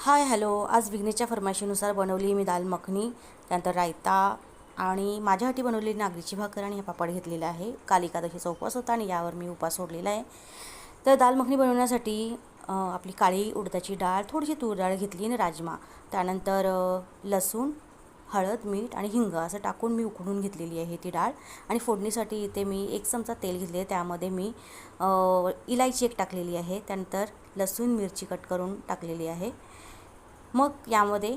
Hi hello, आज विघ्नेशच्या फरमाईशीनुसार बनवली मी दाल मखनी, त्यानंतर रायता आणि माझ्यासाठी बनवलेली नागलीची भाकर आणि हा पापड घेतलेला आहे. काल एकादशीचा उपवास होता आणि यावर मी उपवास सोडलेला आहे. तर दाल मखनी बनवण्यासाठी आपली काळी उडदाची डाळ, थोडीशी तूर डाळ घेतली आणि राजमा, त्यानंतर लसूण, हळद, मीठ आणि हिंग असं टाकून मी उकडून घेतलेली आहे ती डाळ. आणि फोडणीसाठी इथे मी 1 चमचा तेल घेतले आहे, त्यामध्ये मी इलायची एक टाकलेली आहे, त्यानंतर लसूण मिरची कट करून टाकलेली आहे. मग यामध्ये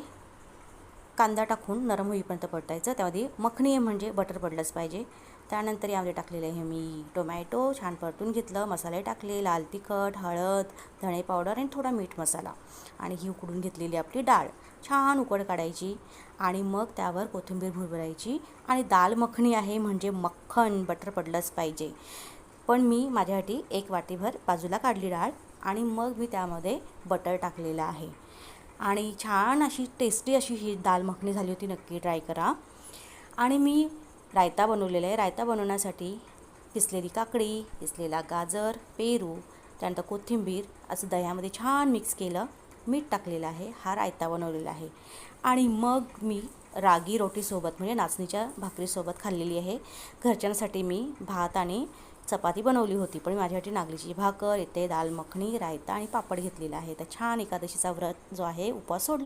कांदा टाकून नरम होईपर्यंत परतायचं. त्यामध्ये मखनी म्हणजे बटर पडलंच पाहिजे. त्यानंतर यामध्ये टाकलेले आहे मी टोमॅटो, छान परतून घेतलं, मसाले टाकले, लाल तिखट, हळद, धणे पावडर आणि थोडा मीठ मसाला आणि ही उकडून घेतलेली आपली डाळ छान उकड काढायची आणि मग त्यावर कोथिंबीर भुरभरायची. आणि दाल मखनी आहे म्हणजे मक्खन बटर पडलंच पाहिजे. पण मी माझ्यासाठी 1 वाटीभर बाजूला काढली डाळ आणि मग मी त्यामध्ये बटर टाकलेलं आहे आणि छान अशी टेस्टी अशी ही दाल मखनी झाली होती. नक्की ट्राय करा. आणि मी रायता बनवलेला आहे. रायता बनवण्यासाठी किसलेली काकडी, किसलेला गाजर, पेरू, त्यानंतर कोथिंबीर असं दह्यामध्ये छान मिक्स केलं, मीठ टाकलेलं आहे, हा रायता बनवलेला आहे. आणि मग मी रागी रोटीसोबत म्हणजे नाचणीच्या भाकरीसोबत खाल्लेली आहे. घरच्यांसाठी मी भात आणि चपाती बनवली होती, पण माझ्यासाठी नागलीची भाकर, इथे दाल मखनी, रायता आणि पापड घेतलेला आहे. तर छान एकादशीचा व्रत जो आहे उपवास सोडला.